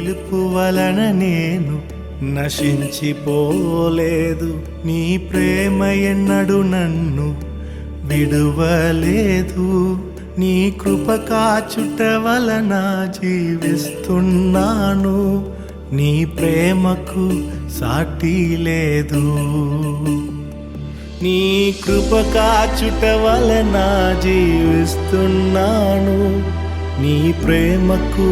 పిలుపు వలన నేను నశించిపోలేదు, నీ ప్రేమ ఎన్నడు నన్ను విడువలేదు. నీ కృప కాచుట వలన జీవిస్తున్నాను, నీ ప్రేమకు సాటి లేదు. నీ కృప కాచుట వలన జీవిస్తున్నాను, నీ ప్రేమకు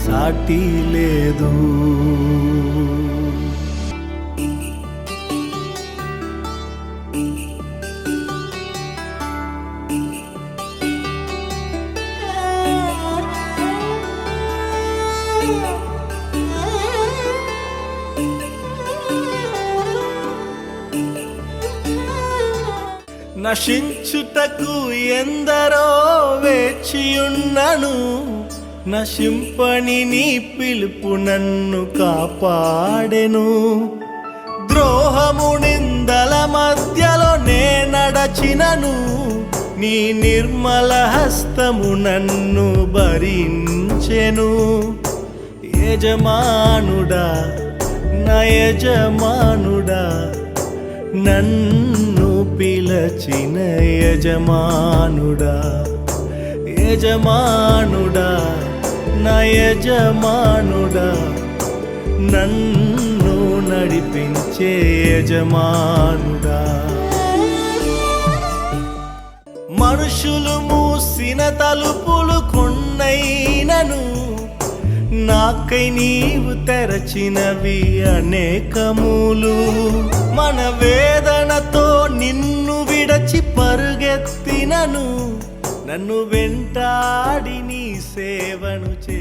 సాటి లేదు. నశించుటకు ఎందరో వేచియున్నను, నశింపని నీ పిలుపు నన్ను కాపాడెను. ద్రోహము నిందల మధ్యలో నే నడచినను, నీ నిర్మల హస్తము నన్ను భరించెను. యజమానుడా నా యజమానుడా, నన్ను పిలచిన యజమానుడా, యజమానుడా నా యజమానుడా, నన్ను నడిపించే యజమానుడా. మనుషులు మూసిన తలుపులు కొన్నైనను, నాకై నీవు తెరచినవి అనేకములు. మన వేదనతో నిన్ను విడచి పరుగెత్తినను, నన్ను వెంటాడి నీ సేవను చే